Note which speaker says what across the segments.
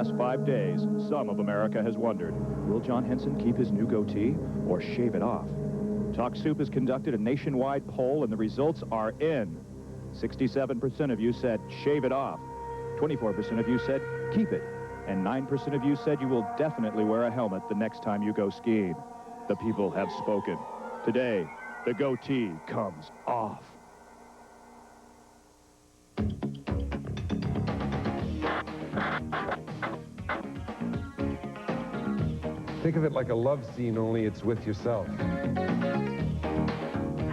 Speaker 1: last 5 days, some of America has wondered, will John Henson keep his new goatee or shave it off? Talk Soup has conducted a nationwide poll, and the results are in. 67% of you said shave it off. 24% of you said keep it. And 9% of you said you will definitely wear a helmet the next time you go skiing. The people have spoken. Today, the goatee comes off.
Speaker 2: Think of it like a love scene, only it's with yourself.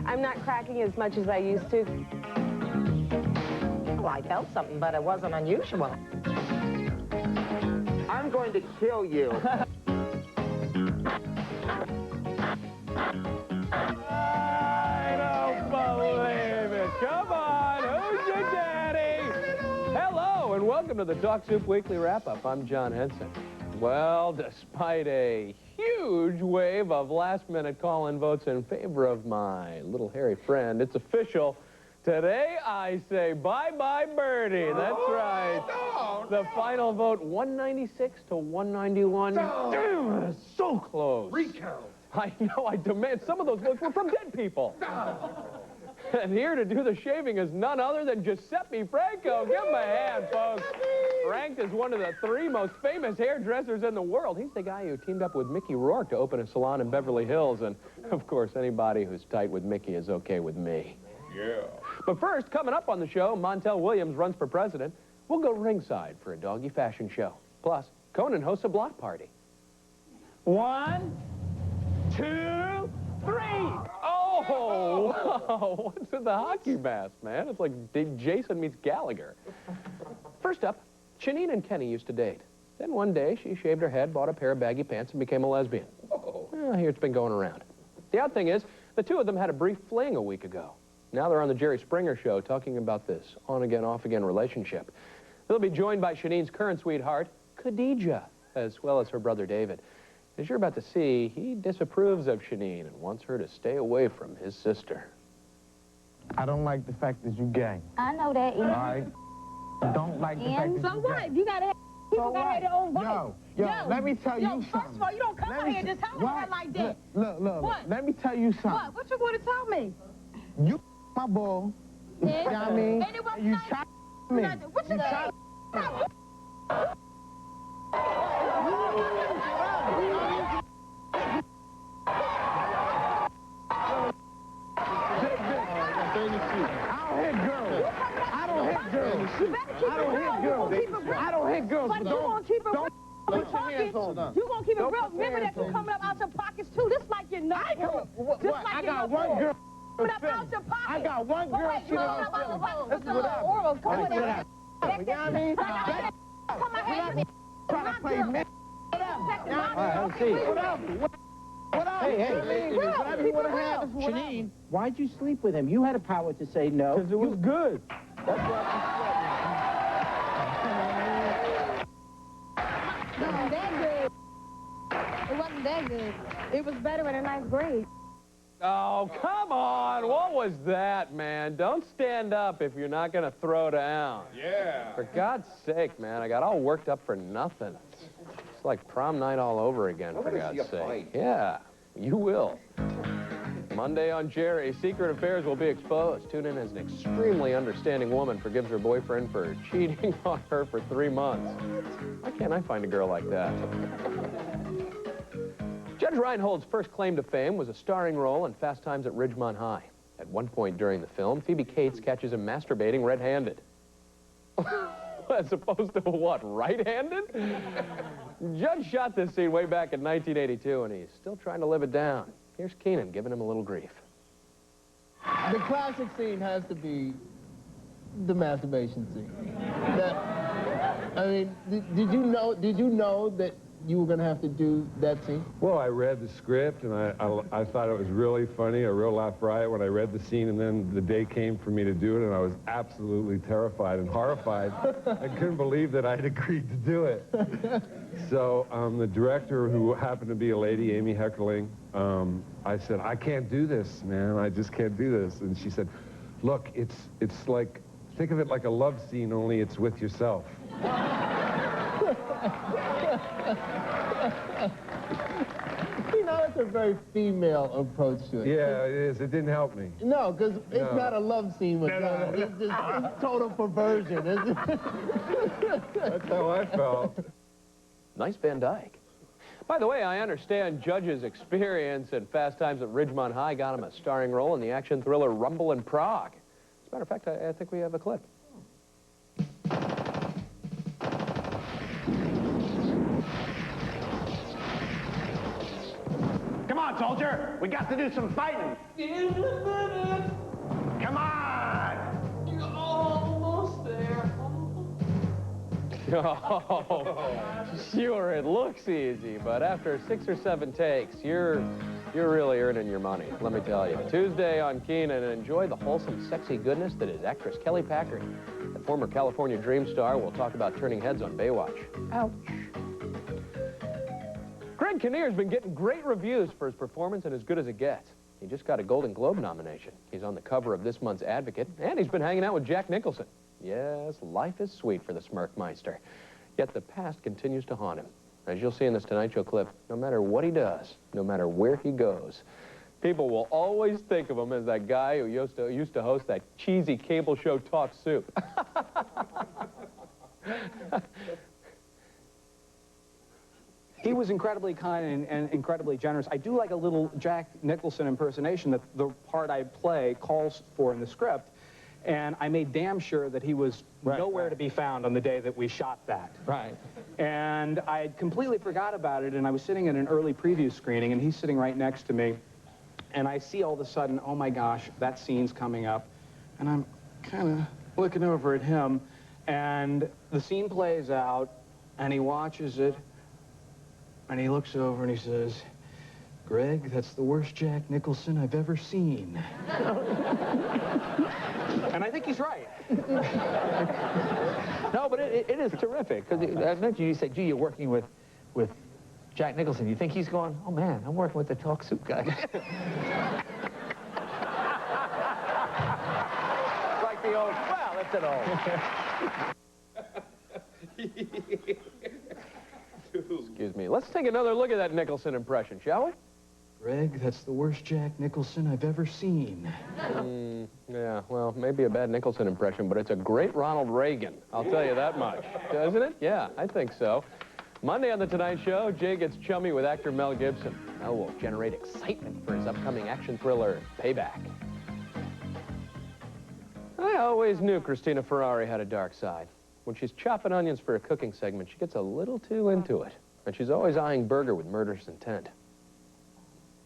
Speaker 3: I'm not cracking as much as I used to.
Speaker 4: Well, I felt something, but it wasn't unusual.
Speaker 5: I'm going to kill you.
Speaker 6: I don't believe it. Come on, who's your daddy? Hello, and welcome to the Talk Soup Weekly Wrap-Up. I'm John Henson. Well, despite a huge wave of last-minute call-in votes in favor of my little hairy friend, it's official. Today, I say bye-bye Birdie. That's right. The final vote, 196 to 191. Damn, so close.
Speaker 5: Recount.
Speaker 6: I know, I demand. Some of those votes were from dead people. And here to do the shaving is none other than Giuseppe Franco. Give him a hand, folks. Ranked as one of the 3 most famous hairdressers in the world. He's the guy who teamed up with Mickey Rourke to open a salon in Beverly Hills. And, of course, anybody who's tight with Mickey is okay with me.
Speaker 5: Yeah.
Speaker 6: But first, coming up on the show, Montel Williams runs for president. We'll go ringside for a doggy fashion show. Plus, Conan hosts a block party. 1, 2, 3. Oh, wow. What's with the hockey mask, man? It's like Jason meets Gallagher. First up, Shanine and Kenny used to date. Then one day, she shaved her head, bought a pair of baggy pants, and became a lesbian. Well, here it's been going around. The odd thing is, the two of them had a brief fling a week ago. Now they're on the Jerry Springer Show talking about this on-again, off-again relationship. They'll be joined by Shanine's current sweetheart, Khadijah, as well as her brother David. As you're about to see, he disapproves of Shanine and wants her to stay away from his sister.
Speaker 7: I don't like the fact that you gay.
Speaker 8: I know that.
Speaker 7: All right? I don't like the fact that
Speaker 8: So
Speaker 7: you
Speaker 8: what?
Speaker 7: gay.
Speaker 8: You gotta have, people gotta have their own voice.
Speaker 7: Yo, let me tell you something.
Speaker 8: First of all, you don't come out here and just tell me that like that.
Speaker 7: Look,
Speaker 8: What?
Speaker 7: let me tell you something.
Speaker 8: What? What you want to tell me?
Speaker 7: You my bull.
Speaker 8: Yeah.
Speaker 7: You know what I mean?
Speaker 8: And it was
Speaker 7: You
Speaker 8: nice.
Speaker 7: try me.
Speaker 8: What you
Speaker 7: try I don't hit girls.
Speaker 8: But you gonna keep it real.
Speaker 7: Put your hands on them.
Speaker 8: You gonna keep it
Speaker 7: Don't
Speaker 8: real.
Speaker 7: put your
Speaker 8: Remember that
Speaker 7: hands
Speaker 8: you
Speaker 7: on
Speaker 8: coming up out your pockets too. This like your nuts.
Speaker 7: I got one girl.
Speaker 8: Coming up out your pockets.
Speaker 7: I got one girl.
Speaker 8: Wait,
Speaker 7: She
Speaker 8: coming
Speaker 7: don't
Speaker 8: up out your pockets.
Speaker 7: This is
Speaker 8: Come
Speaker 7: what
Speaker 8: on,
Speaker 7: I
Speaker 8: Orals. Come on.
Speaker 7: You know what I mean?
Speaker 8: Come on, hey,
Speaker 7: Try to play me.
Speaker 8: let's see.
Speaker 7: What else? Hey, whatever you want to have.
Speaker 9: Shanine, why'd you sleep with him? You had a power to say no.
Speaker 7: Because it was good.
Speaker 8: No, that good. It wasn't that good. It was better in a 9th grade.
Speaker 6: Oh, come on. What was that, man? Don't stand up if you're not going to throw down.
Speaker 5: Yeah.
Speaker 6: For God's sake, man, I got all worked up for nothing. It's like prom night all over again, for God's sake. Yeah, you will. Monday on Jerry, secret affairs will be exposed. Tune in as an extremely understanding woman forgives her boyfriend for cheating on her for 3 months. Why can't I find a girl like that? Judge Reinhold's first claim to fame was a starring role in Fast Times at Ridgemont High. At one point during the film, Phoebe Cates catches him masturbating red-handed. As opposed to what, right-handed? Judge shot this scene way back in 1982, and he's still trying to live it down. Here's Keenan giving him a little grief.
Speaker 10: The classic scene has to be the masturbation scene. I mean, did you know that you were going to have to do that scene?
Speaker 2: Well, I read the script, and I thought it was really funny, a real laugh riot when I read the scene, and then the day came for me to do it, and I was absolutely terrified and horrified. I couldn't believe that I'd agreed to do it. So the director, who happened to be a lady, Amy Heckerling, I said, I can't do this, man. I just can't do this. And she said, look, it's like, think of it like a love scene, only it's with yourself.
Speaker 10: You know, it's a very female approach to it.
Speaker 2: Yeah, it is. It didn't help me.
Speaker 10: No, because it's
Speaker 2: No.
Speaker 10: not a love scene with John. It's just total perversion.
Speaker 2: That's how I felt.
Speaker 6: Nice Van Dyke. By the way, I understand Judge's experience in Fast Times at Ridgemont High got him a starring role in the action thriller Rumble in Prague. As a matter of fact, I think we have a clip.
Speaker 7: Come on, soldier. We got to do some fighting. Come on.
Speaker 5: You're almost there.
Speaker 6: Oh, sure, it looks easy, but after 6 or 7 takes, you're really earning your money, let me tell you. Tuesday on Keenan, and enjoy the wholesome, sexy goodness that is actress Kelly Packard. The former California Dream star will talk about turning heads on Baywatch. Ouch. Greg Kinnear's been getting great reviews for his performance and as good as it gets. He just got a Golden Globe nomination. He's on the cover of this month's Advocate, and he's been hanging out with Jack Nicholson. Yes, life is sweet for the Smirkmeister. Yet the past continues to haunt him. As you'll see in this Tonight Show clip, no matter what he does, no matter where he goes, people will always think of him as that guy who used to host that cheesy cable show Talk Soup.
Speaker 11: He was incredibly kind and incredibly generous. I do like a little Jack Nicholson impersonation that the part I play calls for in the script. And I made damn sure that he was nowhere to be found on the day that we shot that.
Speaker 6: Right.
Speaker 11: And I completely forgot about it, and I was sitting at an early preview screening, and he's sitting right next to me. And I see all of a sudden, oh my gosh, that scene's coming up. And I'm kind of looking over at him, and the scene plays out, and he watches it, and he looks over and he says, "Greg, that's the worst Jack Nicholson I've ever seen." And I think he's right.
Speaker 12: No, but it is terrific. Because I mentioned you said, gee, you're working with Jack Nicholson. You think he's going, oh, man, I'm working with the Talk Soup guy.
Speaker 6: Like the old, well, it's an old. Excuse me. Let's take another look at that Nicholson impression, shall we?
Speaker 11: Greg, that's the worst Jack Nicholson I've ever seen.
Speaker 6: Yeah, well, maybe a bad Nicholson impression, but it's a great Ronald Reagan. I'll tell you that much. Doesn't it? Yeah, I think so. Monday on The Tonight Show, Jay gets chummy with actor Mel Gibson. Mel will generate excitement for his upcoming action thriller, Payback. I always knew Christina Ferrari had a dark side. When she's chopping onions for a cooking segment, she gets a little too into it. And she's always eyeing Burger with murderous intent.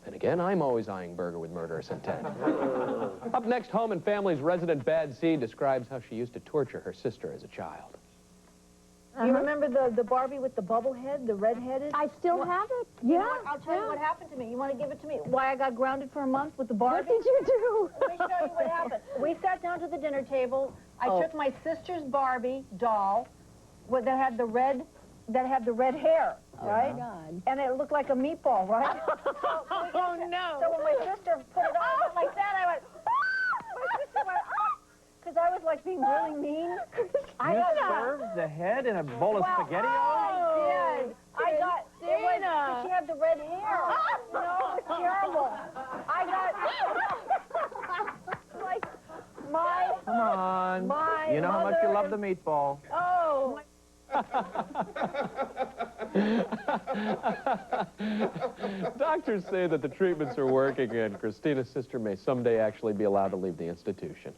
Speaker 6: And again, I'm always eyeing Burger with murderous intent. Up next, Home and Family's resident bad seed describes how she used to torture her sister as a child.
Speaker 13: Do you remember the Barbie with the bubble head, the red-headed?
Speaker 8: I still have it.
Speaker 13: You know
Speaker 8: Yeah.
Speaker 13: what? I'll tell you what happened to me. You want to give it to me? Why I got grounded for a month with the Barbie?
Speaker 8: What did you do?
Speaker 13: Let me show you what happened. We sat down to the dinner table. I took my sister's Barbie doll that had the red hair, right?
Speaker 8: Oh, God.
Speaker 13: And it looked like a meatball, right?
Speaker 8: Oh, no.
Speaker 13: So when my sister put it on like that, I went, ah! My sister went, ah! Because I was like being really mean.
Speaker 12: You served the head in a bowl of SpaghettiOs?
Speaker 13: I did. I got, it was, she had the red hair. You know, it was terrible. I got, like,
Speaker 12: Come on. You know how much you love the meatball.
Speaker 13: Oh.
Speaker 6: Doctors say that the treatments are working and Christina's sister may someday actually be allowed to leave the institution.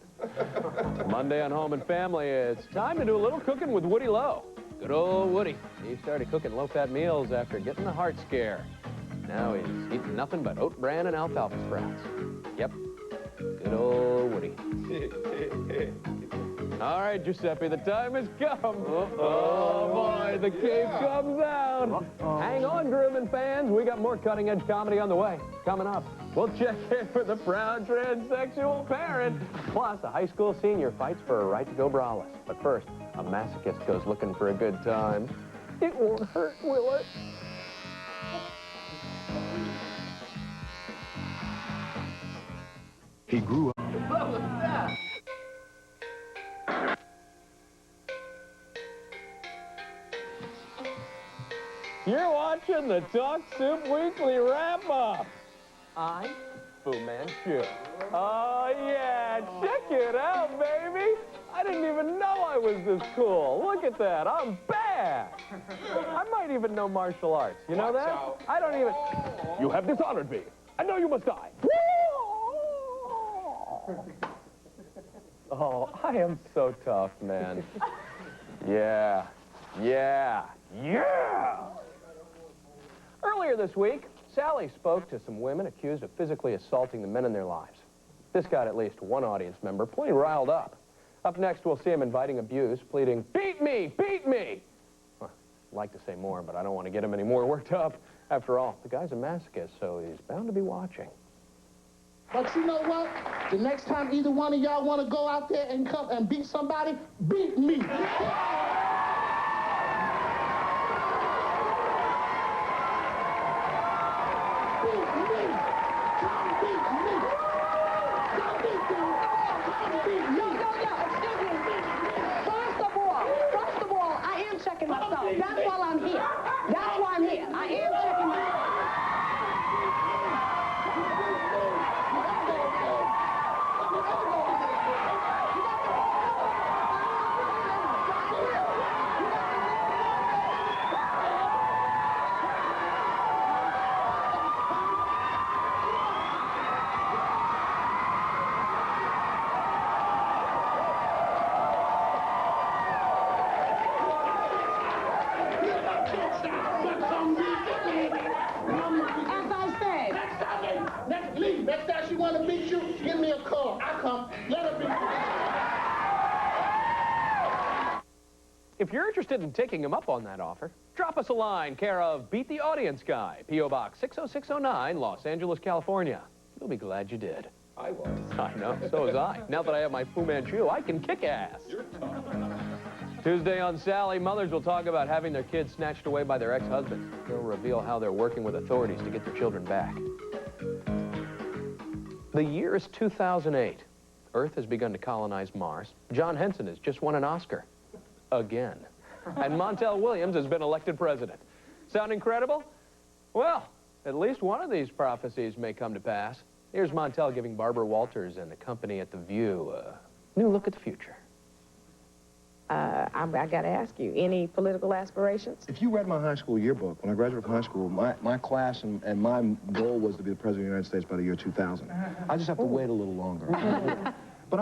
Speaker 6: Monday on Home and Family, it's time to do a little cooking with Woody Lowe. Good old Woody. He started cooking low-fat meals after getting the heart scare. Now he's eating nothing but oat bran and alfalfa sprouts. Yep. Good old Woody. All right, Giuseppe, the time has come. Oh, boy, the cape comes out. Hang on, Grooming fans. We got more cutting-edge comedy on the way. Coming up, we'll check in with a proud transsexual parent. Plus, a high school senior fights for a right to go braless. But first, a masochist goes looking for a good time. It won't hurt, will it?
Speaker 1: He grew up.
Speaker 10: What was that?
Speaker 6: You're watching the Talk Soup Weekly Wrap-Up. I'm Fu Manchu. Oh, yeah, check it out, baby. I didn't even know I was this cool. Look at that, I'm back. I might even know martial arts. You know that? I don't even... You have dishonored me. I know you must die. Oh, I am so tough, man. Yeah. Earlier this week, Sally spoke to some women accused of physically assaulting the men in their lives. This got at least one audience member plenty riled up. Up next, we'll see him inviting abuse, pleading, "Beat me, beat me!" Well, I'd like to say more, but I don't want to get him any more worked up. After all, the guy's a masochist, so he's bound to be watching.
Speaker 7: But you know what? The next time either one of y'all want to go out there and come and beat somebody, beat me.
Speaker 13: First of all, I am checking myself. That's why I'm here. That's why I'm here. I am checking myself.
Speaker 7: Next time she want to beat you, give me a call. I come. Let her beat you.
Speaker 6: If you're interested in taking him up on that offer, drop us a line, care of Beat the Audience Guy, P.O. Box 60609, Los Angeles, California. You'll be glad you did.
Speaker 2: I was.
Speaker 6: I know, so was I. Now that I have my Fu Manchu, I can kick ass.
Speaker 2: You're tough.
Speaker 6: Tuesday on Sally, mothers will talk about having their kids snatched away by their ex-husband. They'll reveal how they're working with authorities to get their children back. The year is 2008. Earth has begun to colonize Mars. John Henson has just won an Oscar. Again. And Montel Williams has been elected president. Sound incredible? Well, at least one of these prophecies may come to pass. Here's Montel giving Barbara Walters and the company at The View a new look at the future.
Speaker 4: I got to ask you, any political aspirations?
Speaker 14: If you read my high school yearbook, when I graduated from high school, my class and my goal was to be the President of the United States by the year 2000. I just have to wait a little longer. But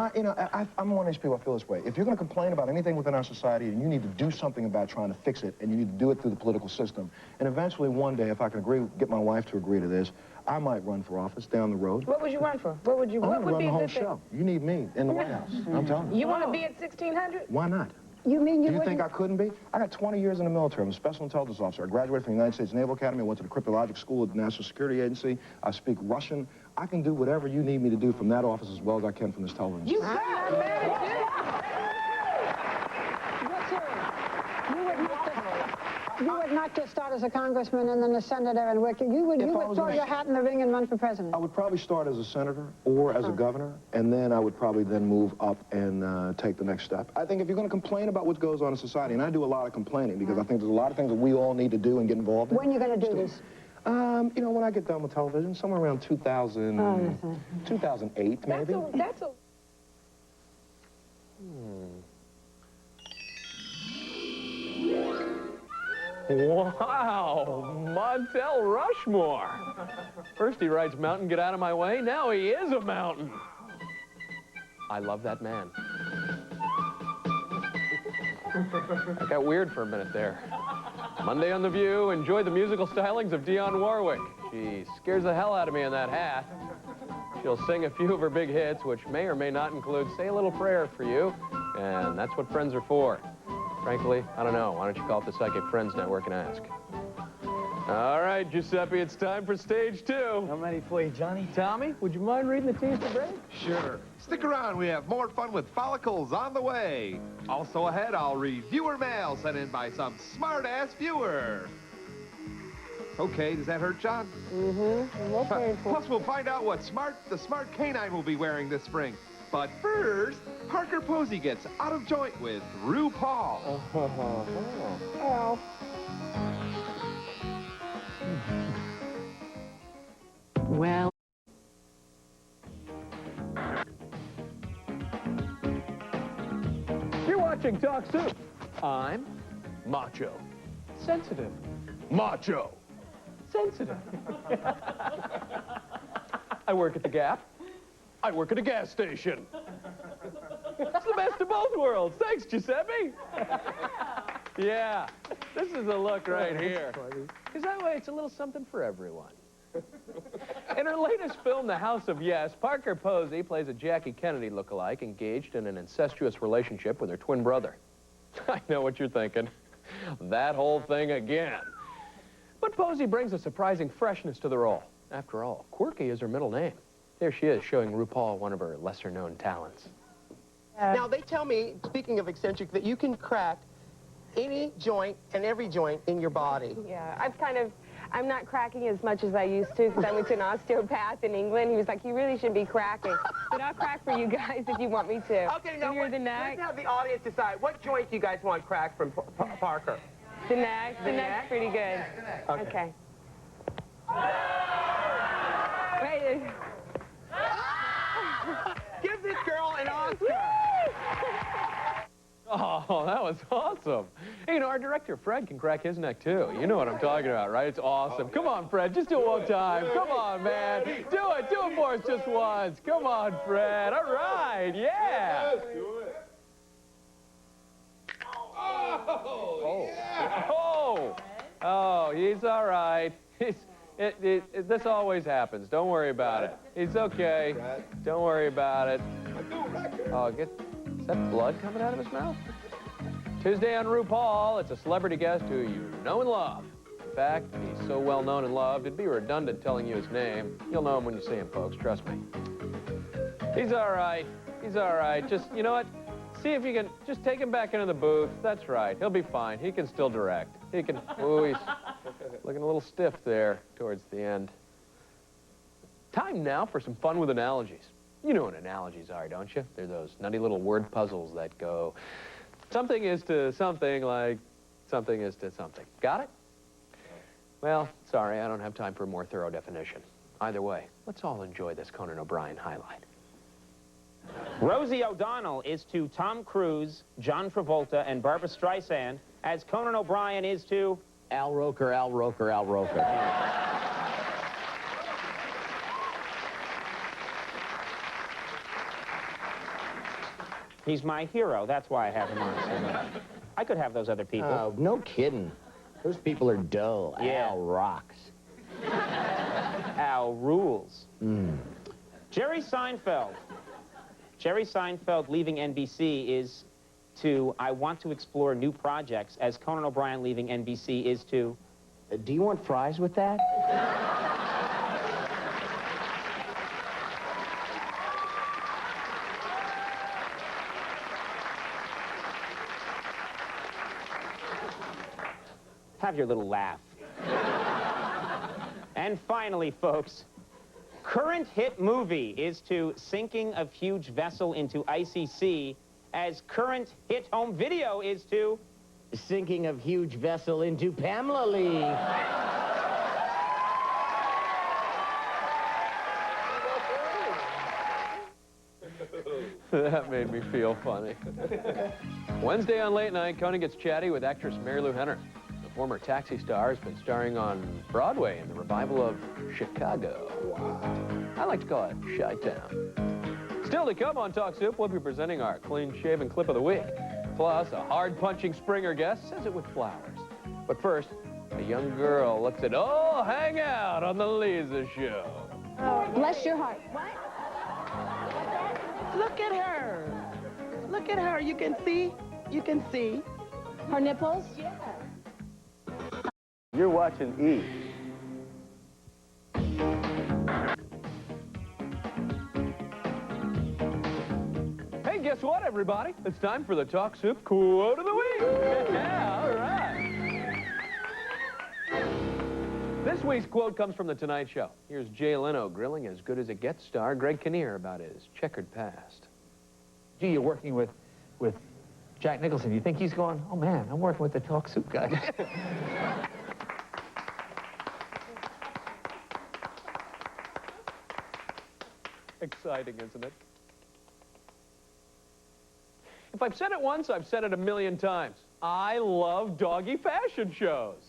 Speaker 14: I'm one of these people, I feel this way. If you're going to complain about anything within our society, and you need to do something about trying to fix it, and you need to do it through the political system, and eventually one day, if I can get my wife to agree to this, I might run for office down the road.
Speaker 4: What would you run for? What would you?
Speaker 14: I'm
Speaker 4: What would
Speaker 14: run
Speaker 4: be
Speaker 14: the
Speaker 4: a
Speaker 14: whole
Speaker 4: good thing?
Speaker 14: show. You need me in the White House. I'm telling you.
Speaker 4: You want to be at 1600?
Speaker 14: Why not?
Speaker 13: You mean you
Speaker 14: Do you
Speaker 13: wouldn't?
Speaker 14: think I couldn't be? I got 20 years in the military. I'm a special intelligence officer. I graduated from the United States Naval Academy. I went to the cryptologic school at the National Security Agency. I speak Russian. I can do whatever you need me to do from that office as well as I can from this television.
Speaker 13: You got it, man.
Speaker 8: You would not just start as a congressman and then a senator and work. You would throw your hat in the ring and run for president.
Speaker 14: I would probably start as a senator or as a governor, and then I would probably then move up and take the next step. I think if you're going to complain about what goes on in society, and I do a lot of complaining because I think there's a lot of things that we all need to do and get involved in.
Speaker 8: When are you going to do this?
Speaker 14: You know, when I get done with television, somewhere around 2008, maybe.
Speaker 4: That's a...
Speaker 6: Wow, Montel Rushmore. First he writes mountain, get out of my way. Now he is a mountain. I love that man. I got weird for a minute there. Monday on The View, enjoy the musical stylings of Dionne Warwick. She scares the hell out of me in that hat. She'll sing a few of her big hits, which may or may not include Say a Little Prayer for You, and that's what friends are for. Frankly, I don't know. Why don't you call up the Psychic Friends Network and ask? All right, Giuseppe, it's time for stage 2.
Speaker 15: How many for you, Johnny?
Speaker 6: Tommy, would you mind reading the tease to break?
Speaker 16: Sure. Stick around. We have more fun with follicles on the way. Also ahead, I'll read viewer mail sent in by some smart-ass viewer. Okay, does that hurt, John?
Speaker 8: Mm-hmm. Okay.
Speaker 16: Plus, we'll find out what the smart canine will be wearing this spring. But first, Parker Posey gets out of joint with RuPaul.
Speaker 8: Oh.
Speaker 12: Well...
Speaker 6: You're watching Talk Soup. I'm macho. Sensitive. Macho. Sensitive. I work at the Gap. I work at a gas station. It's the best of both worlds. Thanks, Giuseppe. Yeah, this is the look right here. Because that way it's a little something for everyone. In her latest film, The House of Yes, Parker Posey plays a Jackie Kennedy lookalike engaged in an incestuous relationship with her twin brother. I know what you're thinking. That whole thing again. But Posey brings a surprising freshness to the role. After all, quirky is her middle name. Here she is, showing RuPaul one of her lesser-known talents.
Speaker 15: Now, they tell me, speaking of eccentric, that you can crack any joint and every joint in your body.
Speaker 3: Yeah, I'm not cracking as much as I used to because I went to an osteopath in England. He was like, you really shouldn't be cracking. But I'll crack for you guys if you want me to.
Speaker 15: Okay, now
Speaker 3: the neck.
Speaker 15: let's have the audience decide. What joint do you guys want cracked from Parker?
Speaker 3: The neck. The neck's pretty good. Okay. Wait.
Speaker 15: Give this girl an Oscar.
Speaker 6: Oh, that was awesome. Hey, you know, our director, Fred, can crack his neck, too. You know what I'm talking about, right? It's awesome. Come on, Fred, just do it one time. Come on, man. Do it for us just once. Come on, Fred. All right, yeah.
Speaker 5: Yes, do it.
Speaker 6: Oh, he's all right. This always happens. Don't worry about it. He's okay. Don't worry about it. Oh, is that blood coming out of his mouth? Tuesday on RuPaul, it's a celebrity guest who you know and love. In fact, he's so well known and loved, it'd be redundant telling you his name. You'll know him when you see him, folks, trust me. He's all right. He's all right. Just, you know what? See if you can just take him back into the booth. That's right. He'll be fine. He can still direct. He can... Ooh, he's looking a little stiff there towards the end. Time now for some fun with analogies. You know what analogies are, don't you? They're those nutty little word puzzles that go, something is to something like something is to something. Got it? Well, sorry, I don't have time for a more thorough definition. Either way, let's all enjoy this Conan O'Brien highlight.
Speaker 17: Rosie O'Donnell is to Tom Cruise, John Travolta, and Barbra Streisand as Conan O'Brien is to...
Speaker 9: Al Roker, Al Roker, Al Roker.
Speaker 17: He's my hero. That's why I have him on so much. I could have those other people.
Speaker 9: Oh, no kidding. Those people are dull.
Speaker 17: Yeah.
Speaker 9: Al rocks.
Speaker 17: Al rules. Jerry Seinfeld. Jerry Seinfeld leaving NBC is to I want to explore new projects, as Conan O'Brien leaving NBC is to...
Speaker 9: do you want fries with that?
Speaker 17: Have your little laugh. And finally, folks, current hit movie is to sinking of huge vessel into icy sea, as current hit home video is to...
Speaker 9: sinking of huge vessel into Pamela Lee.
Speaker 6: That made me feel funny. Wednesday on Late Night, Conan gets chatty with actress Mary Lou Henner. The former Taxi star has been starring on Broadway in the revival of Chicago. Wow. I like to call it Chi-Town. Still to come on Talk Soup, we'll be presenting our clean-shaven clip of the week. Plus, a hard-punching Springer guest says it with flowers. But first, a young girl looks at Oh, Hang Out on the Lisa Show.
Speaker 13: Oh, bless your heart. What?
Speaker 4: Look at her. Look at her. You can see. You can see.
Speaker 13: Her nipples?
Speaker 4: Yeah.
Speaker 18: You're watching E!
Speaker 6: Hey, guess what, everybody? It's time for the Talk Soup Quote of the Week. Yeah, all right. This week's quote comes from The Tonight Show. Here's Jay Leno grilling as good as it gets star Greg Kinnear about his checkered past.
Speaker 12: Gee, you're working with Jack Nicholson. You think he's going, oh, man, I'm working with the Talk Soup guy.
Speaker 6: Exciting, isn't it? If I've said it once, I've said it a million times. I love doggy fashion shows.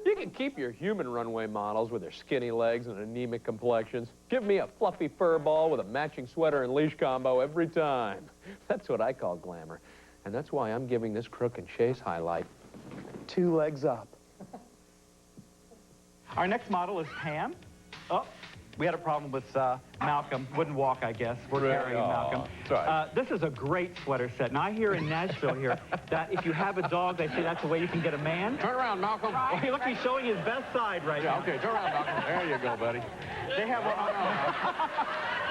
Speaker 6: You can keep your human runway models with their skinny legs and anemic complexions. Give me a fluffy fur ball with a matching sweater and leash combo every time. That's what I call glamour. And that's why I'm giving this crook and chase highlight 2 legs up.
Speaker 18: Our next model is Pam. Oh, we had a problem with Malcolm. Wouldn't walk, I guess. We're carrying Malcolm.
Speaker 2: That's right.
Speaker 18: This is a great sweater set. Now, I hear in Nashville here that if you have a dog, they say that's the way you can get a man.
Speaker 2: Turn around, Malcolm.
Speaker 18: Well, hey, look, he's showing his best side right now.
Speaker 2: Okay, turn around, Malcolm. There you go, buddy.
Speaker 18: They have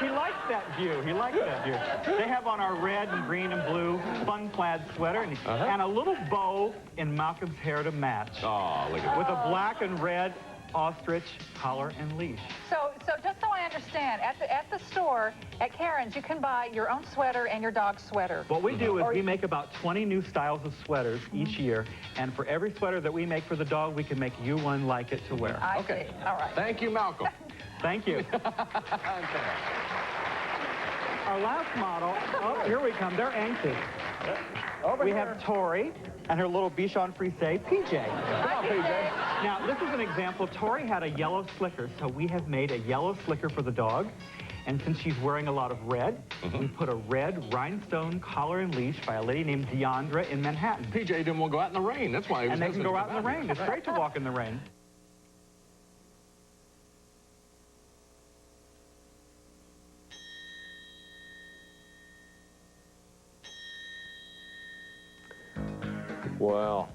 Speaker 18: he likes that view. He likes that view. They have on our red and green and blue fun plaid sweater and a little bow in Malcolm's hair to match.
Speaker 2: Oh, look at that.
Speaker 18: With a black and red ostrich collar and leash.
Speaker 19: So just so I understand, at the store, at Karen's, you can buy your own sweater and your dog's sweater.
Speaker 18: What we do is we make about 20 new styles of sweaters each year, and for every sweater that we make for the dog, we can make you one like it to wear.
Speaker 19: I see. All right.
Speaker 2: Thank you, Malcolm.
Speaker 18: Thank you. Our last model, oh, here we come. They're anxious. We have Tori and her little Bichon Frise, PJ.
Speaker 2: Come on, PJ.
Speaker 18: Now, this is an example. Tori had a yellow slicker, so we have made a yellow slicker for the dog. And since she's wearing a lot of red, we put a red rhinestone collar and leash by a lady named Deandra in Manhattan.
Speaker 2: PJ didn't want to go out in the rain. That's why he was
Speaker 18: And they can go out in the rain. It's great to walk in the rain.
Speaker 6: Well,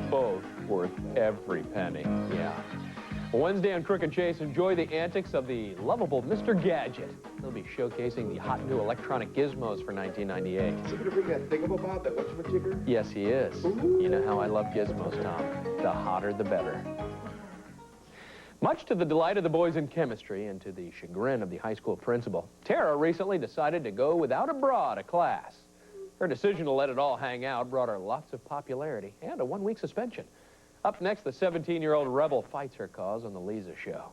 Speaker 6: both worth every penny, yeah. Wednesday on Crook and Chase, enjoy the antics of the lovable Mr. Gadget. They'll be showcasing the hot new electronic gizmos for 1998.
Speaker 14: Is he going to bring that thingamabob, that whatchamajigger?
Speaker 6: Yes, he is. Ooh. You know how I love gizmos, Tom. The hotter, the better. Much to the delight of the boys in chemistry and to the chagrin of the high school principal, Tara recently decided to go without a bra to class. Her decision to let it all hang out brought her lots of popularity and a 1-week suspension. Up next, the 17-year-old rebel fights her cause on the Lisa Show.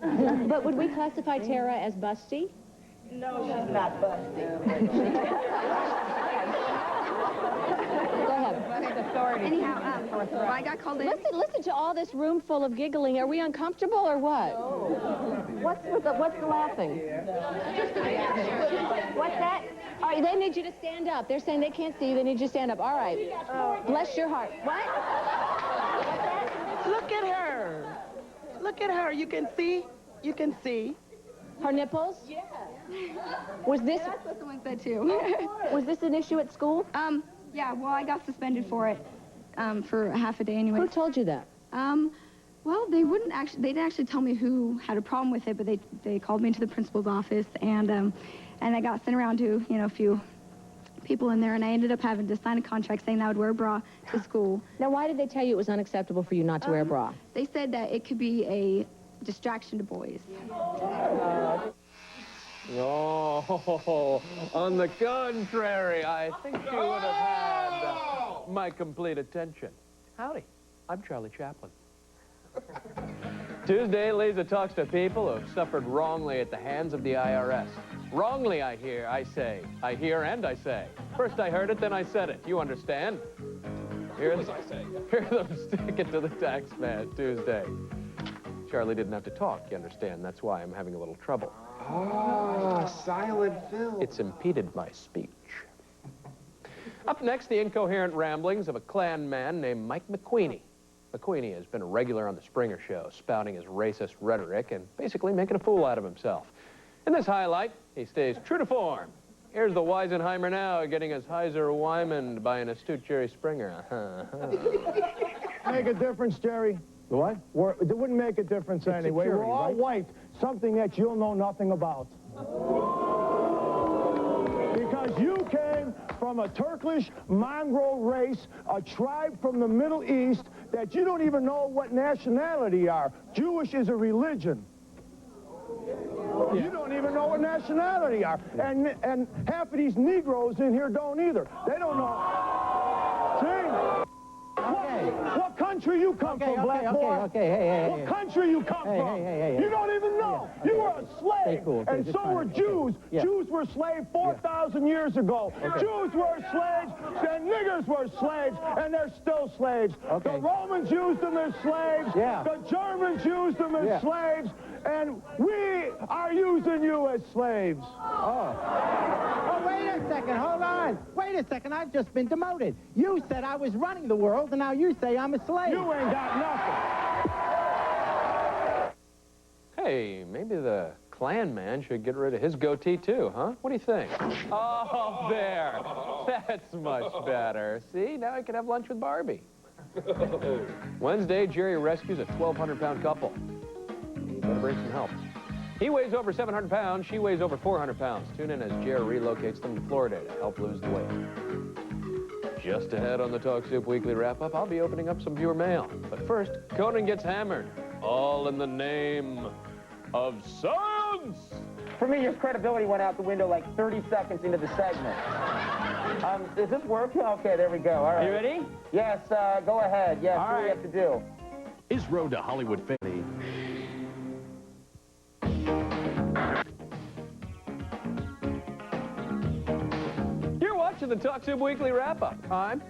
Speaker 20: But would we classify Tara as busty?
Speaker 4: No, she's not busty.
Speaker 20: Go ahead.
Speaker 19: Authority.
Speaker 20: Anyhow,
Speaker 19: I got called in.
Speaker 20: Listen to all this room full of giggling. Are we uncomfortable or what? What's the laughing? What's that? All right, they need you to stand up. They're saying they can't see you. They need you to stand up. All right. Bless your heart. What?
Speaker 4: Look at her. Look at her. You can see. You can see.
Speaker 20: Her nipples?
Speaker 19: Yeah.
Speaker 20: Was this?
Speaker 19: Yeah, that's what went there too.
Speaker 20: Was this an issue at school?
Speaker 19: Yeah. Well, I got suspended for it for half a day anyway.
Speaker 20: Who told you that?
Speaker 19: Well, they didn't actually tell me who had a problem with it, but they called me into the principal's office, and I got sent around to, a few people in there, and I ended up having to sign a contract saying I would wear a bra to school.
Speaker 20: Now, why did they tell you it was unacceptable for you not to wear a bra?
Speaker 19: They said that it could be a distraction to boys.
Speaker 6: Oh, on the contrary, I think she would have had my complete attention. Howdy, I'm Charlie Chaplin. Tuesday, Lisa talks to people who have suffered wrongly at the hands of the IRS. Wrongly, I hear and I say. First I heard it, then I said it. You understand? Hear them stick it to the tax man Tuesday. Charlie didn't have to talk, you understand? That's why I'm having a little trouble.
Speaker 14: Ah, silent film.
Speaker 6: It's impeded my speech. Up next, the incoherent ramblings of a Klan man named Mike McQueenie. McQueenie has been a regular on the Springer Show, spouting his racist rhetoric and basically making a fool out of himself. In this highlight, he stays true to form. Here's the Weisenheimer now, getting his Heiser Wyman by an astute Jerry Springer.
Speaker 21: Make a difference, Jerry. The what? It wouldn't make a difference anyway. We're all white, something that you'll know nothing about. Because you came from a Turkish mongrel race, a tribe from the Middle East, that you don't even know what nationality you are. Jewish is a religion. You don't even know what nationality you are. And half of these Negroes in here don't either. They don't know. See? What country country you come from, black boy?
Speaker 9: Hey,
Speaker 21: what country you come from? You don't even know. You were a slave, and so were Jews. Jews were slaves 4,000 years ago. Jews were slaves, and niggers were slaves, and they're still slaves. The Romans used them as slaves. The Germans used them as slaves, and we are using you as slaves.
Speaker 9: Oh, wait a second. Hold on. Wait a second. I've just been demoted. You said I was running the world, and now you say I'm a slave.
Speaker 21: You ain't got nothing.
Speaker 6: Hey, maybe the Klan man should get rid of his goatee too, huh? What do you think? Oh, there. That's much better. See, now I can have lunch with Barbie. Wednesday, Jerry rescues a 1,200-pound couple. He better bring some help. He weighs over 700 pounds. She weighs over 400 pounds. Tune in as Jerry relocates them to Florida to help lose the weight. Just ahead on the Talk Soup Weekly Wrap-Up, I'll be opening up some viewer mail. But first, Conan gets hammered. All in the name of science!
Speaker 11: For me, your credibility went out the window like 30 seconds into the segment. Does this work? Okay, there we go. All right.
Speaker 12: You ready?
Speaker 11: Yes, go ahead. Yes,
Speaker 12: All
Speaker 11: what do we
Speaker 12: right.
Speaker 11: have to do?
Speaker 1: His road to Hollywood fame.
Speaker 6: You're watching the Talk Soup Weekly Wrap-Up. I'm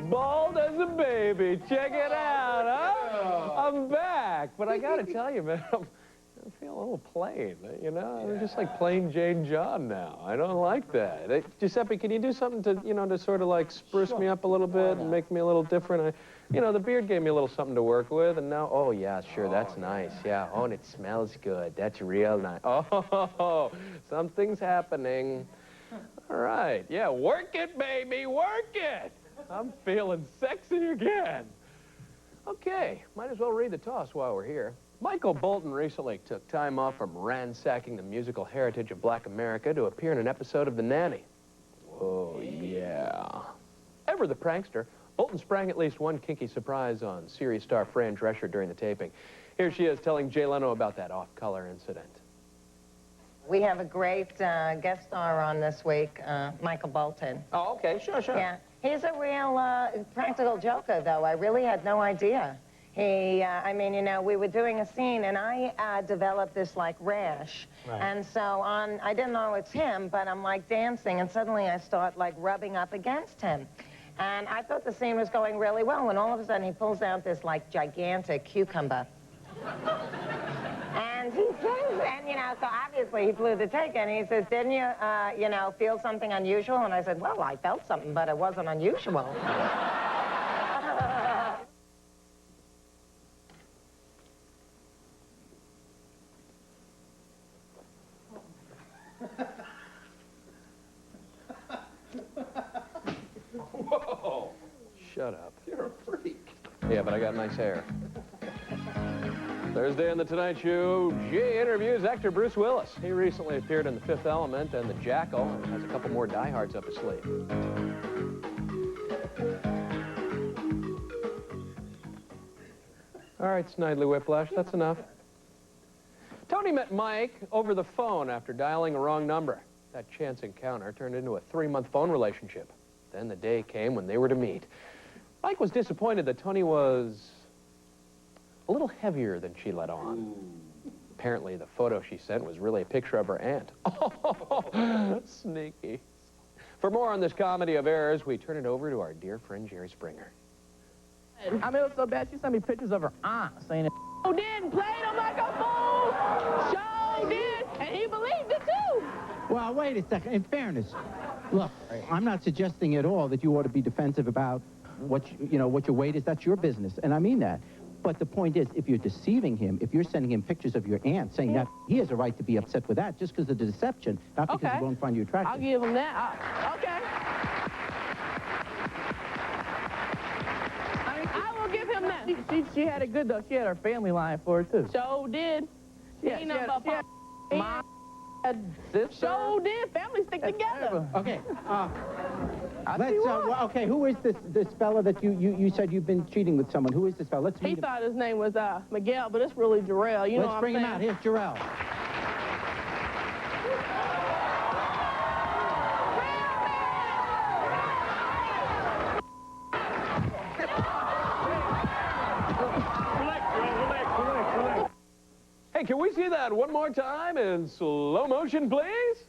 Speaker 6: bald as a baby. Check it out, huh? I'm back. But I gotta tell you, man, I feel a little plain, you know? I'm just like plain Jane John now. I don't like that. Hey, Giuseppe, can you do something to, you know, to sort of like spruce me up a little bit and make me a little different? You know, the beard gave me a little something to work with, and now, oh, yeah, sure, that's nice. Yeah, oh, and it smells good. That's real nice. Oh, something's happening. All right, yeah, work it, baby, work it. I'm feeling sexy again. Okay, might as well read the toss while we're here. Michael Bolton recently took time off from ransacking the musical heritage of Black America to appear in an episode of The Nanny. Oh, yeah. Ever the prankster, Bolton sprang at least one kinky surprise on series star Fran Drescher during the taping. Here she is telling Jay Leno about that off-color incident.
Speaker 22: We have a great guest star on this week, Michael Bolton.
Speaker 12: Oh, okay, sure.
Speaker 22: Yeah, he's a real practical joker, though. I really had no idea. I mean, you know, we were doing a scene, and I developed this, like, rash. Right. And so I didn't know it's him, but I'm, like, dancing, and suddenly I start, like, rubbing up against him. And I thought the scene was going really well, when all of a sudden he pulls out this, like, gigantic cucumber. And he says, and, you know, so obviously he blew the take, and he says, didn't you, you know, feel something unusual? And I said, well, I felt something, but it wasn't unusual.
Speaker 6: Whoa! Shut up. You're a freak. Yeah, but I got nice hair. Thursday on The Tonight Show, Jay interviews actor Bruce Willis. He recently appeared in The Fifth Element and The Jackal and has a couple more diehards up his sleeve. All right, Snidely Whiplash, that's enough. Tony met Mike over the phone after dialing a wrong number. That chance encounter turned into a 3-month phone relationship. Then the day came when they were to meet. Mike was disappointed that Tony was a little heavier than she let on. Ooh. Apparently, the photo she sent was really a picture of her aunt. Oh, sneaky. For more on this comedy of errors, we turn it over to our dear friend Jerry Springer.
Speaker 10: I mean, it was so bad, she sent me pictures of her aunt saying,
Speaker 5: Show did, played him like a fool. Show did, and he believed it too.
Speaker 9: Well, wait a second. In fairness, look, I'm not suggesting at all that you ought to be defensive about what what your weight is. That's your business, and I mean that. But the point is, if you're deceiving him, if you're sending him pictures of your aunt, saying that he has a right to be upset with that just because of the deception, not because he won't find you attractive.
Speaker 5: I'll give him that. Okay. I mean, I will give him that.
Speaker 10: She had it good, though. She had her family line for it, too.
Speaker 5: So did.
Speaker 10: Yeah,
Speaker 5: she had
Speaker 10: sister.
Speaker 5: So did. Families stick together.
Speaker 9: Okay. Okay, who is this fella that you said you've been cheating with someone? Who is this fella? Let's meet him.
Speaker 5: He thought his name was Miguel, but it's really Jarrell. You know what I'm saying?
Speaker 9: Let's bring him out. Here's Jarrell.
Speaker 6: see that one more time in slow motion, please?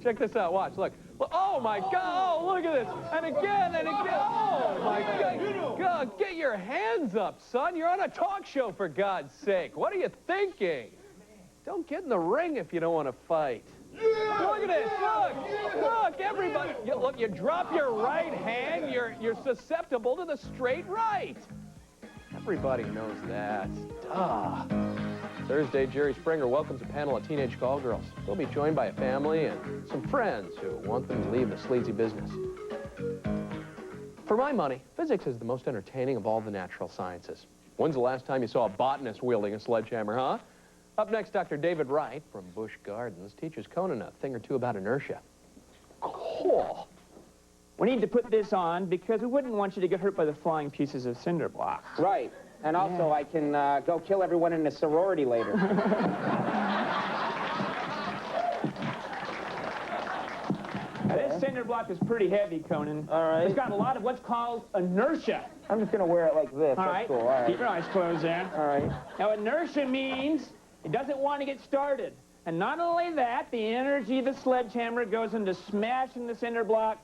Speaker 6: Check this out. Watch. Look. Oh, my God. Oh, look at this. And again and again. Oh, my God. God, get your hands up, son. You're on a talk show, for God's sake. What are you thinking? Don't get in the ring if you don't want to fight. Look at this. Look. Look, everybody. Look, you drop your right hand, you're susceptible to the straight right. Everybody knows that. Duh. Thursday, Jerry Springer welcomes a panel of teenage call girls. They'll be joined by a family and some friends who want them to leave the sleazy business. For my money, physics is the most entertaining of all the natural sciences. When's the last time you saw a botanist wielding a sledgehammer, huh? Up next, Dr. David Wright from Busch Gardens teaches Conan a thing or two about inertia.
Speaker 17: Cool. We need to put this on because we wouldn't want you to get hurt by the flying pieces of cinder block.
Speaker 11: Right. And also, I can go kill everyone in a sorority later.
Speaker 17: Now, this cinder block is pretty heavy, Conan.
Speaker 11: All right.
Speaker 17: It's got a lot of what's called inertia.
Speaker 11: I'm just going to wear it like this.
Speaker 17: All
Speaker 11: That's
Speaker 17: right.
Speaker 11: cool. All right.
Speaker 17: Keep your eyes closed there.
Speaker 11: All right.
Speaker 17: Now, inertia means it doesn't want to get started. And not only that, the energy of the sledgehammer goes into smashing the cinder block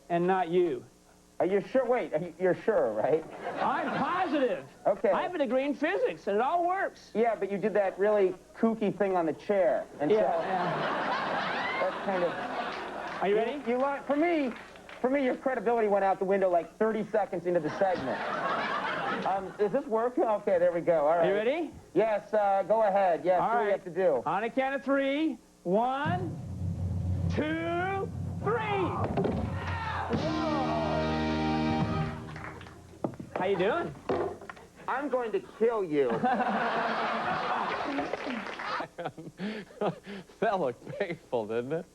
Speaker 17: and not you.
Speaker 11: Are you sure? Wait, you're sure, right?
Speaker 17: I'm positive.
Speaker 11: Okay.
Speaker 17: I have a degree in physics, and it all works.
Speaker 11: Yeah, but you did that really kooky thing on the chair. And so that's kind of...
Speaker 17: Are you ready?
Speaker 11: You learned, for me, your credibility went out the window like 30 seconds into the segment. Is this working? Okay, there we go. All right.
Speaker 17: Are you ready?
Speaker 11: Yes, go ahead. Yes,
Speaker 17: all
Speaker 11: what do
Speaker 17: right.
Speaker 11: you have to do?
Speaker 17: On a count of 3. 1, 2, 3. How you doing?
Speaker 11: I'm going to kill you.
Speaker 6: That looked painful, didn't it?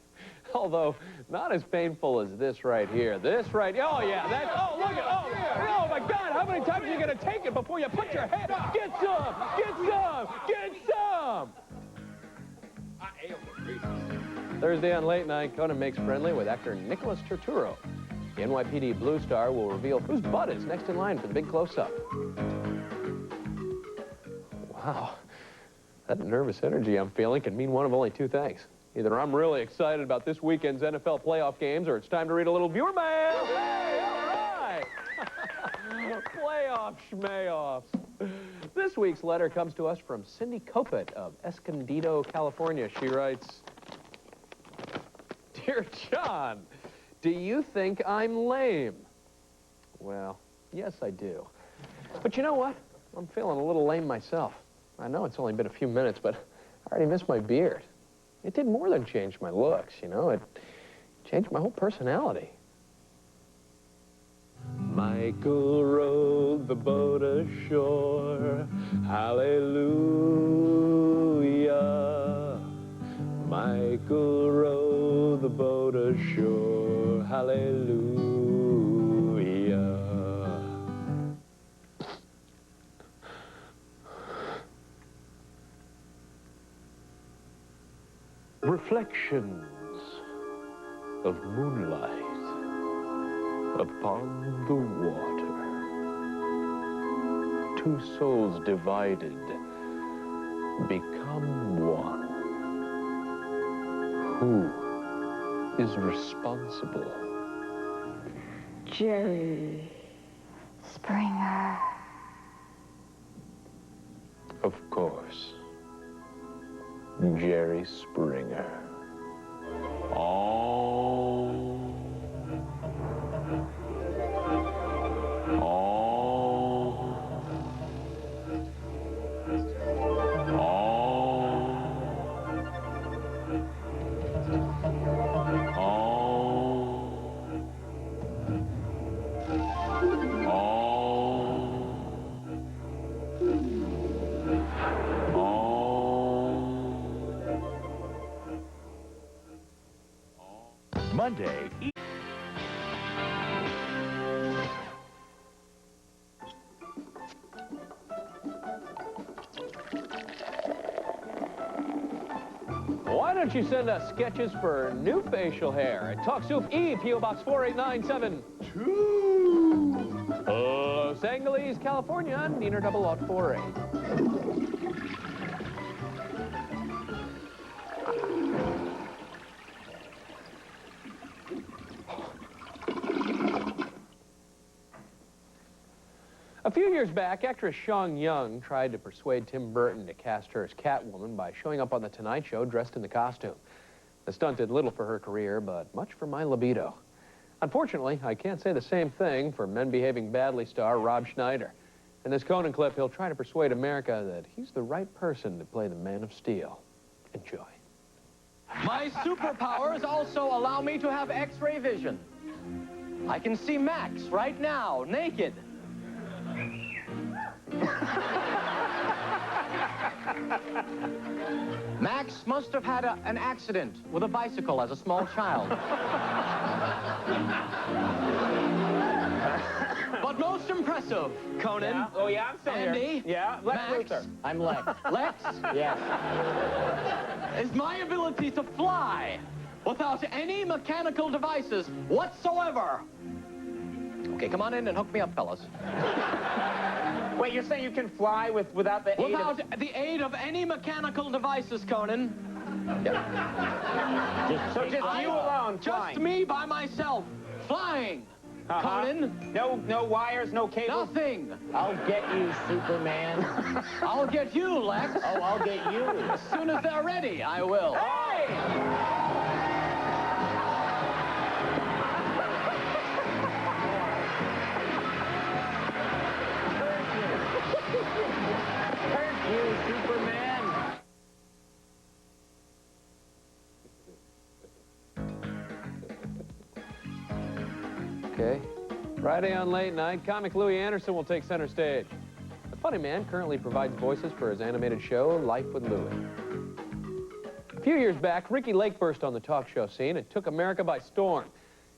Speaker 6: Although, not as painful as this right here. This right... Oh, yeah. That... Oh, look at... Oh, my God. How many times are you going to take it before you put your head... Get some! Get some! Get some! Thursday on Late Night, Conan makes friendly with actor Nicholas Turturro. The NYPD Blue Star will reveal whose butt is next in line for the big close-up. Wow. That nervous energy I'm feeling can mean one of only two things. Either I'm really excited about this weekend's NFL playoff games, or it's time to read a little viewer mail. Hey, all right. Playoff schmayoffs. This week's letter comes to us from Cindy Copet of Escondido, California. She writes, Dear John, do you think I'm lame? Well, yes, I do. But you know what? I'm feeling a little lame myself. I know it's only been a few minutes, but I already missed my beard. It did more than change my looks, you know. It changed my whole personality. Michael rowed the boat ashore. Hallelujah. Michael rowed the boat ashore. Hallelujah. Reflections of moonlight upon the water. Two souls divided become one. Who is responsible?
Speaker 19: Jerry Springer.
Speaker 6: Of course. Jerry Springer. Oh. Oh.
Speaker 1: Monday.
Speaker 6: Why don't you send us sketches for new facial hair at Talk Soup E, P.O. Box 48972. Los Angeles, California, Neener 00848. A few years back, actress Sean Young tried to persuade Tim Burton to cast her as Catwoman by showing up on The Tonight Show dressed in the costume. The stunt did little for her career, but much for my libido. Unfortunately, I can't say the same thing for Men Behaving Badly star Rob Schneider. In this Conan clip, he'll try to persuade America that he's the right person to play the Man of Steel. Enjoy.
Speaker 7: My superpowers also allow me to have X-ray vision. I can see Max right now, naked. Max must have had an accident with a bicycle as a small child. But most impressive, Conan.
Speaker 17: Yeah. Oh, yeah, I'm still
Speaker 7: Andy.
Speaker 17: here. Yeah, Lex
Speaker 7: Max.
Speaker 17: Luthor.
Speaker 7: I'm Lex. Lex?
Speaker 17: Yes.
Speaker 7: Is my ability to fly without any mechanical devices whatsoever. Okay, come on in and hook me up, fellas.
Speaker 17: Wait, you're saying you can fly without the aid of...
Speaker 7: Without the aid of any mechanical devices, Conan. Yeah.
Speaker 17: Just you alone,
Speaker 7: Just
Speaker 17: flying.
Speaker 7: me by myself, flying. Conan.
Speaker 17: No wires, no cables?
Speaker 7: Nothing.
Speaker 11: I'll get you, Superman.
Speaker 7: I'll get you, Lex.
Speaker 11: Oh, I'll get you.
Speaker 7: As soon as they're ready, I will.
Speaker 17: Hey!
Speaker 11: You, Superman.
Speaker 6: Okay. Friday on Late Night, comic Louis Anderson will take center stage. The funny man currently provides voices for his animated show, Life with Louis. A few years back, Ricki Lake burst on the talk show scene and took America by storm.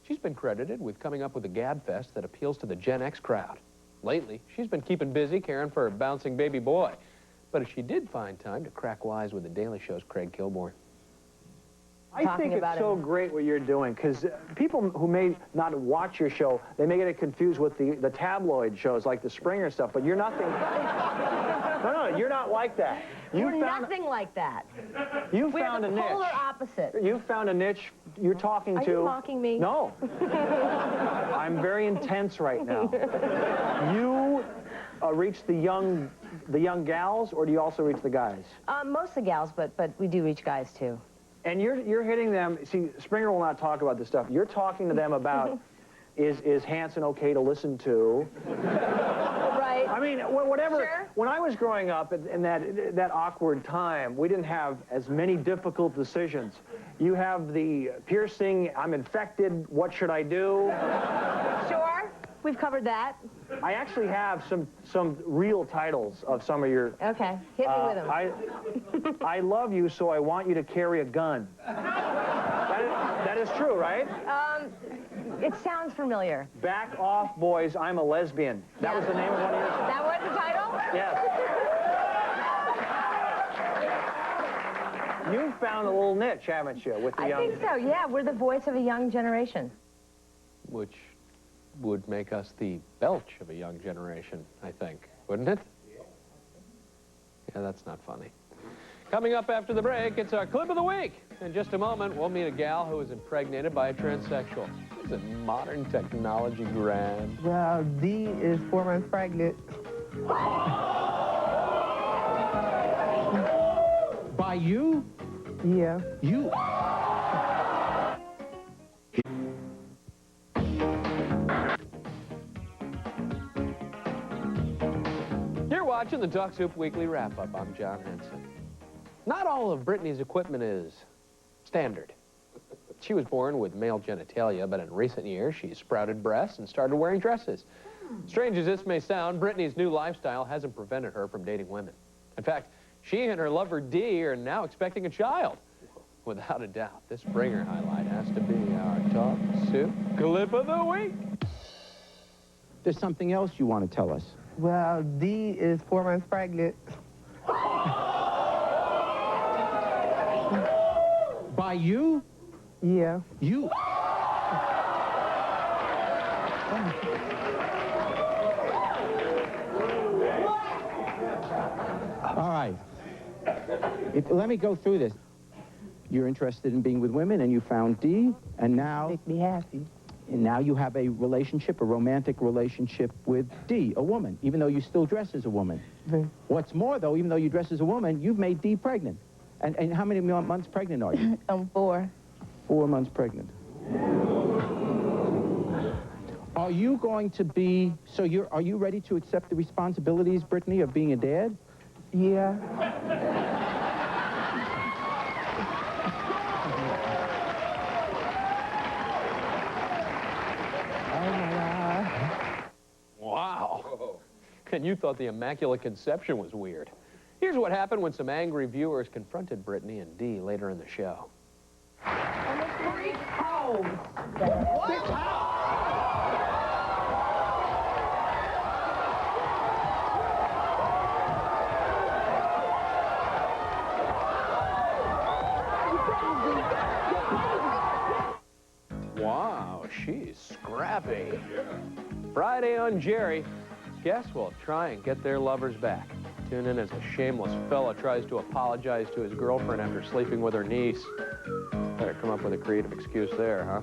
Speaker 6: She's been credited with coming up with a gab fest that appeals to the Gen X crowd. Lately, she's been keeping busy caring for her bouncing baby boy. But she did find time to crack wise with The Daily Show's Craig Kilborn.
Speaker 16: I think it's so great what you're doing, because people who may not watch your show, they may get it confused with the tabloid shows like the Springer stuff, but you're nothing... No, you're not like that.
Speaker 13: We're nothing like that.
Speaker 16: You
Speaker 13: We're
Speaker 16: found
Speaker 13: the
Speaker 16: a niche.
Speaker 13: polar opposite.
Speaker 16: You found a niche you're talking to...
Speaker 13: Are you mocking me?
Speaker 16: No. I'm very intense right now. You reach the young gals, or do you also reach the guys?
Speaker 13: Most of the gals, but we do reach guys too.
Speaker 16: And you're hitting them. See, Springer will not talk about this stuff. You're talking to them about is Hanson okay to listen to?
Speaker 13: Right.
Speaker 16: I mean, whatever.
Speaker 13: Sure.
Speaker 16: When I was growing up in that awkward time, we didn't have as many difficult decisions. You have the piercing. I'm infected. What should I do?
Speaker 13: Sure. We've covered that.
Speaker 16: I actually have some real titles of some of your...
Speaker 13: Okay, hit me with them.
Speaker 16: I love you, so I want you to carry a gun. That is true, right?
Speaker 13: It sounds familiar.
Speaker 16: Back off, boys, I'm a lesbian. That was the name of one of yours?
Speaker 13: That was the title?
Speaker 16: Yes. You've found a little niche, haven't you, with the young...
Speaker 13: I think so, yeah. We're the voice of a young generation.
Speaker 6: Which would make us the belch of a young generation, I think, wouldn't it? Yeah, that's not funny. Coming up after the break, it's our clip of the week. In just a moment, we'll meet a gal who was impregnated by a transsexual. Isn't modern technology grand?
Speaker 15: Well, D is 4 months pregnant.
Speaker 9: By you?
Speaker 15: Yeah.
Speaker 9: You?
Speaker 6: You're watching the Talk Soup Weekly Wrap-Up. I'm John Henson. Not all of Brittany's equipment is standard. She was born with male genitalia, but in recent years, she's sprouted breasts and started wearing dresses. Strange as this may sound, Brittany's new lifestyle hasn't prevented her from dating women. In fact, she and her lover Dee are now expecting a child. Without a doubt, this Springer highlight has to be our Talk Soup Clip of the Week.
Speaker 9: There's something else you want to tell us.
Speaker 15: Well, D is 4 months pregnant.
Speaker 9: By you?
Speaker 15: Yeah.
Speaker 9: You? All right. Let me go through this. You're interested in being with women, and you found D, and now...
Speaker 15: Make me happy.
Speaker 9: now you have a relationship, a romantic relationship with Dee, a woman, even though you still dress as a woman. What's more, though, even though you dress as a woman, you've made Dee pregnant. And how many months pregnant are you?
Speaker 4: 4.
Speaker 9: 4 months pregnant. Are you going to be, so are you ready to accept the responsibilities, Brittany, of being a dad?
Speaker 4: Yeah.
Speaker 6: Wow. And you thought the Immaculate Conception was weird. Here's what happened when some angry viewers confronted Brittany and Dee later in the show. Wow, she's scrappy. Friday on Jerry, guests will try and get their lovers back. Tune in as a shameless fella tries to apologize to his girlfriend after sleeping with her niece. Better come up with a creative excuse there, huh?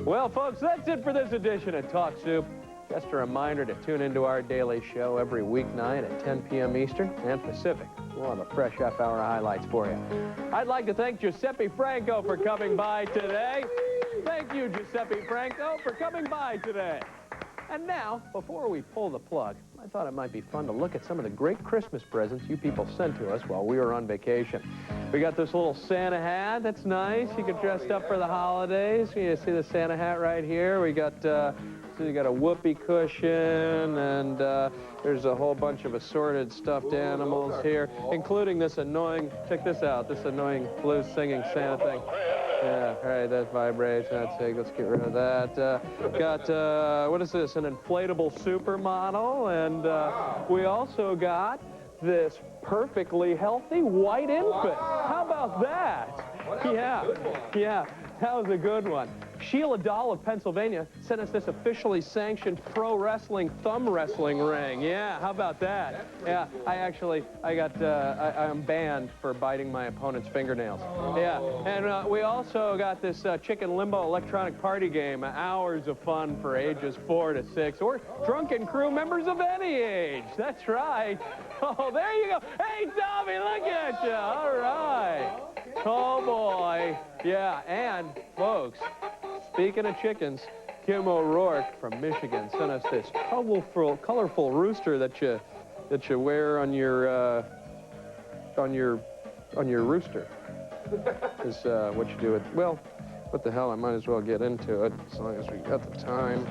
Speaker 6: Well, folks, that's it for this edition of Talk Soup. Just a reminder to tune into our daily show every weeknight at 10 p.m. Eastern and Pacific. We'll have a fresh half-hour highlights for you. I'd like to thank Giuseppe Franco for coming by today. Thank you, Giuseppe Franco, for coming by today. And now, before we pull the plug, I thought it might be fun to look at some of the great Christmas presents you people sent to us while we were on vacation. We got this little Santa hat. That's nice. You get dressed up for the holidays. You see the Santa hat right here. We got, so you got a whoopee cushion, and there's a whole bunch of assorted stuffed animals here, including this annoying, check this out, this annoying blues singing Santa thing. Yeah, all right, that vibrates. That's it. Let's get rid of that. Got, what is this, an inflatable supermodel? And we also got this perfectly healthy white infant. How about that? Yeah, that was a good one. Sheila Dahl of Pennsylvania sent us this officially sanctioned pro wrestling thumb wrestling ring. Yeah, how about that? Yeah, I'm banned for biting my opponent's fingernails. Yeah, and we also got this Chicken Limbo electronic party game, hours of fun for ages 4 to 6, or drunken crew members of any age. That's right. Oh, there you go. Hey, Tommy, look at you. All right. Oh, boy. Yeah, and, folks, speaking of chickens, Kim O'Rourke from Michigan sent us this colorful rooster that you wear on your rooster. Is what you do with, well, what the hell, I might as well get into it as long as we got the time.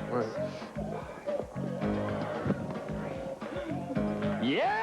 Speaker 6: Yeah!